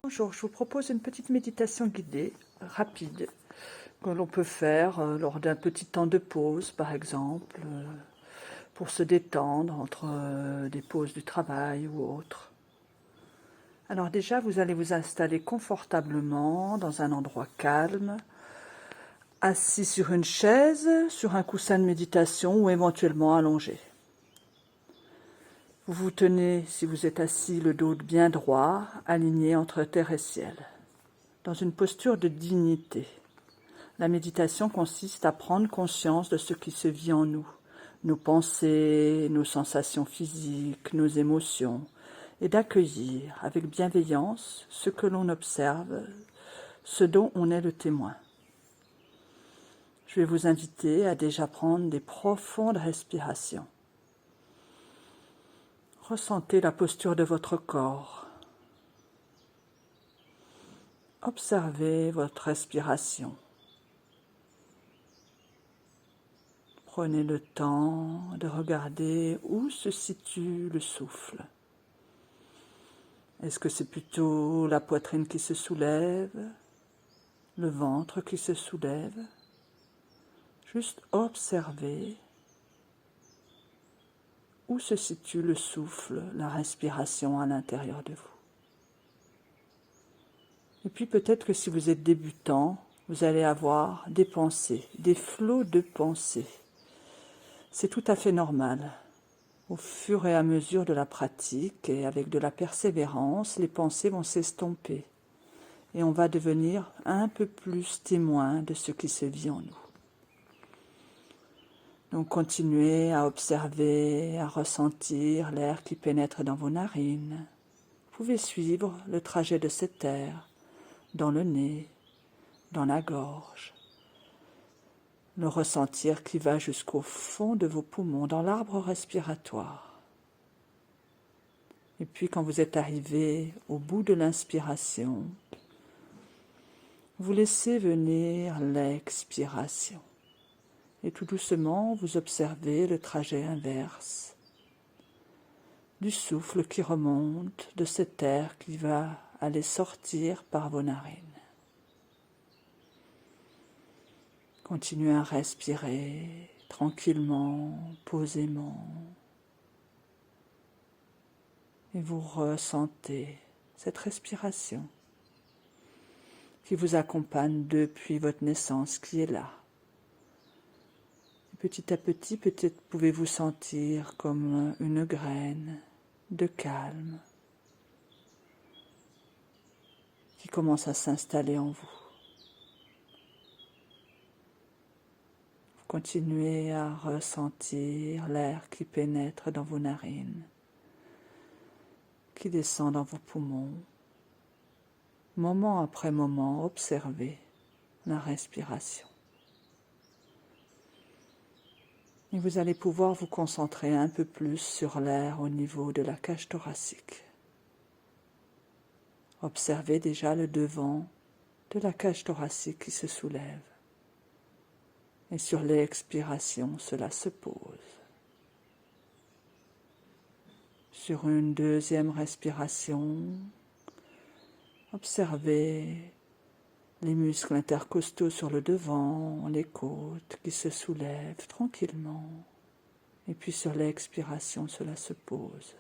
Bonjour, je vous propose une petite méditation guidée, rapide, que l'on peut faire lors d'un petit temps de pause, par exemple, pour se détendre entre des pauses du travail ou autre. Alors déjà, vous allez vous installer confortablement dans un endroit calme, assis sur une chaise, sur un coussin de méditation ou éventuellement allongé. Vous vous tenez, si vous êtes assis, le dos bien droit, aligné entre terre et ciel, dans une posture de dignité. La méditation consiste à prendre conscience de ce qui se vit en nous, nos pensées, nos sensations physiques, nos émotions, et d'accueillir avec bienveillance ce que l'on observe, ce dont on est le témoin. Je vais vous inviter à déjà prendre des profondes respirations. Ressentez la posture de votre corps. Observez votre respiration. Prenez le temps de regarder où se situe le souffle. Est-ce que c'est plutôt la poitrine qui se soulève, le ventre qui se soulève? Juste observez où se situe le souffle, la respiration à l'intérieur de vous. Et puis peut-être que si vous êtes débutant, vous allez avoir des pensées, des flots de pensées. C'est tout à fait normal. Au fur et à mesure de la pratique et avec de la persévérance, les pensées vont s'estomper et on va devenir un peu plus témoin de ce qui se vit en nous. Donc continuez à observer, à ressentir l'air qui pénètre dans vos narines. Vous pouvez suivre le trajet de cet air dans le nez, dans la gorge, le ressentir qui va jusqu'au fond de vos poumons, dans l'arbre respiratoire. Et puis quand vous êtes arrivé au bout de l'inspiration, vous laissez venir l'expiration. Et tout doucement, vous observez le trajet inverse du souffle qui remonte, de cet air qui va aller sortir par vos narines. Continuez à respirer tranquillement, posément. Et vous ressentez cette respiration qui vous accompagne depuis votre naissance, qui est là. Et petit à petit, peut-être pouvez-vous sentir comme une graine de calme qui commence à s'installer en vous. Continuez à ressentir l'air qui pénètre dans vos narines, qui descend dans vos poumons. Moment après moment, observez la respiration. Et vous allez pouvoir vous concentrer un peu plus sur l'air au niveau de la cage thoracique. Observez déjà le devant de la cage thoracique qui se soulève. Et sur l'expiration, cela se pose. Sur une deuxième respiration, observez les muscles intercostaux sur le devant, les côtes qui se soulèvent tranquillement. Et puis sur l'expiration, cela se pose.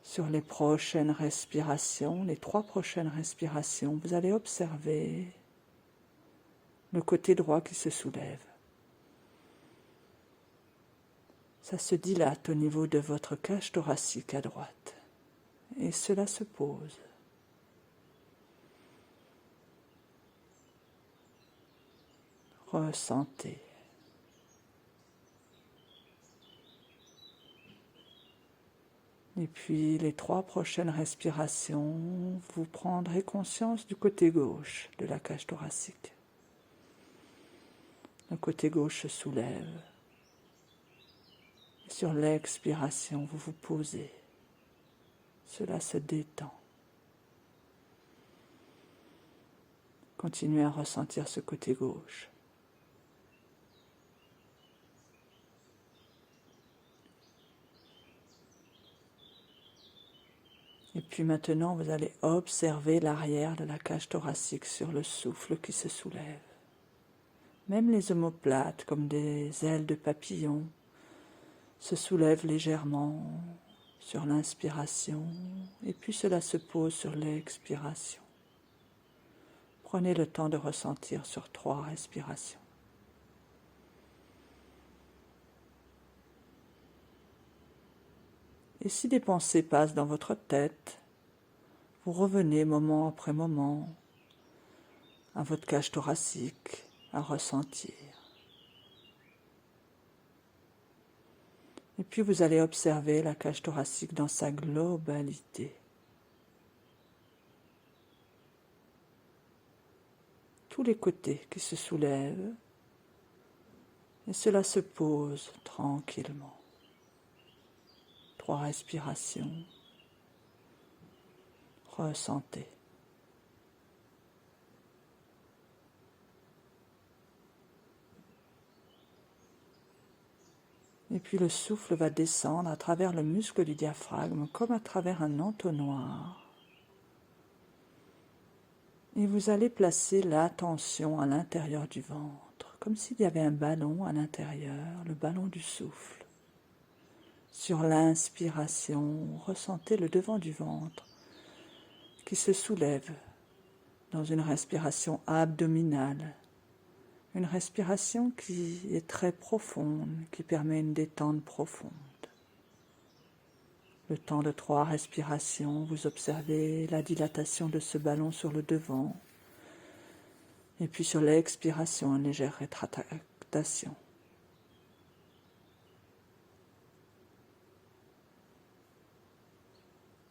Sur les prochaines respirations, les 3 prochaines respirations, vous allez observer le côté droit qui se soulève. Ça se dilate au niveau de votre cage thoracique à droite. Et cela se pose. Ressentez. Et puis les 3 prochaines respirations, vous prendrez conscience du côté gauche de la cage thoracique. Le côté gauche se soulève. Et sur l'expiration, vous vous posez. Cela se détend. Continuez à ressentir ce côté gauche. Et Et puis maintenant, vous allez observer l'arrière de la cage thoracique sur le souffle qui se soulève. Même les omoplates, comme des ailes de papillon, se soulèvent légèrement sur l'inspiration et puis cela se pose sur l'expiration. Prenez le temps de ressentir sur 3 respirations. Et si des pensées passent dans votre tête, vous revenez moment après moment à votre cage thoracique, à ressentir. Et puis vous allez observer la cage thoracique dans sa globalité. Tous les côtés qui se soulèvent, et cela se pose tranquillement. 3 respirations. Ressentez. Et puis le souffle va descendre à travers le muscle du diaphragme comme à travers un entonnoir. Et vous allez placer l'attention à l'intérieur du ventre, comme s'il y avait un ballon à l'intérieur, le ballon du souffle. Sur l'inspiration, ressentez le devant du ventre qui se soulève dans une respiration abdominale. Une respiration qui est très profonde, qui permet une détente profonde. Le temps de 3 respirations, vous observez la dilatation de ce ballon sur le devant. Et puis sur l'expiration, une légère rétractation.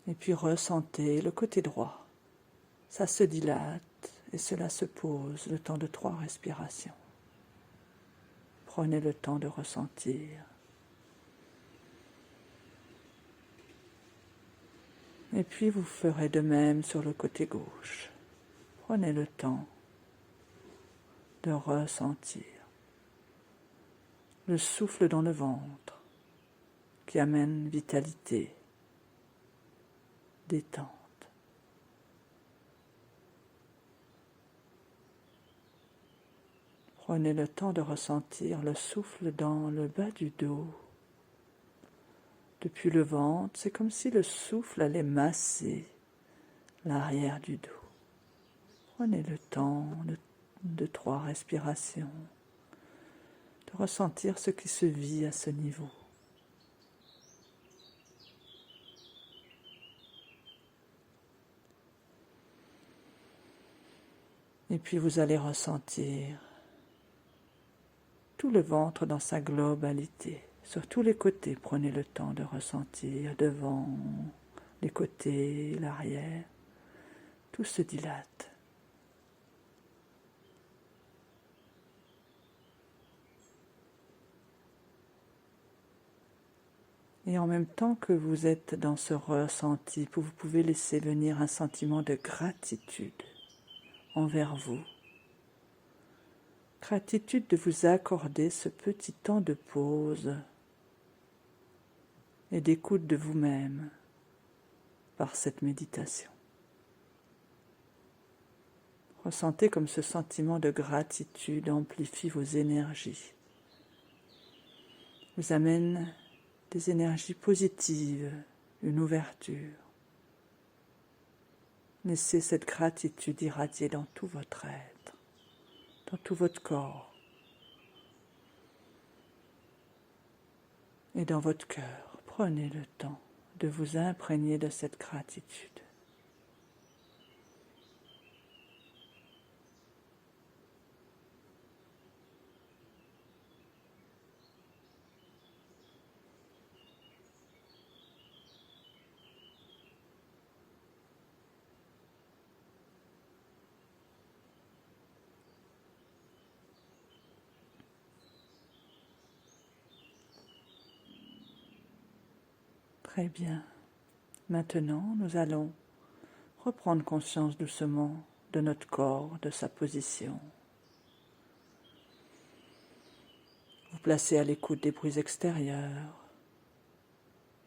Et puis ressentez le côté droit. Ça se dilate et cela se pose le temps de 3 respirations. Prenez le temps de ressentir. Et puis vous ferez de même sur le côté gauche. Prenez le temps de ressentir le souffle dans le ventre qui amène vitalité, détente. Prenez le temps de ressentir le souffle dans le bas du dos. Depuis le ventre, c'est comme si le souffle allait masser l'arrière du dos. Prenez le temps de 3 respirations, de ressentir ce qui se vit à ce niveau. Et puis vous allez ressentir tout le ventre dans sa globalité. Sur tous les côtés, prenez le temps de ressentir devant, les côtés, l'arrière. Tout se dilate. Et en même temps que vous êtes dans ce ressenti, vous pouvez laisser venir un sentiment de gratitude envers vous. Gratitude de vous accorder ce petit temps de pause et d'écoute de vous-même par cette méditation. Ressentez comme ce sentiment de gratitude amplifie vos énergies, vous amène des énergies positives, une ouverture. Laissez cette gratitude irradier dans tout votre être, dans tout votre corps et dans votre cœur. Prenez le temps de vous imprégner de cette gratitude. Très bien. Maintenant, nous allons reprendre conscience doucement de notre corps, de sa position. Vous placez à l'écoute des bruits extérieurs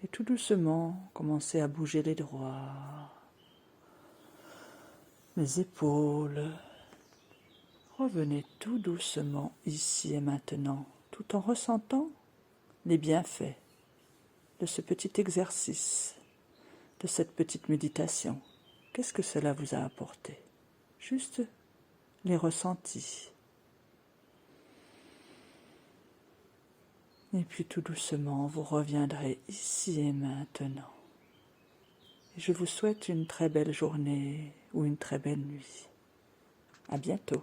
Et tout doucement, commencez à bouger les doigts, les épaules. Revenez tout doucement ici et maintenant, tout en ressentant les bienfaits de ce petit exercice, de cette petite méditation. Qu'est-ce que cela vous a apporté? Juste les ressentis. Et puis tout doucement, vous reviendrez ici et maintenant. Et je vous souhaite une très belle journée ou une très belle nuit. À bientôt.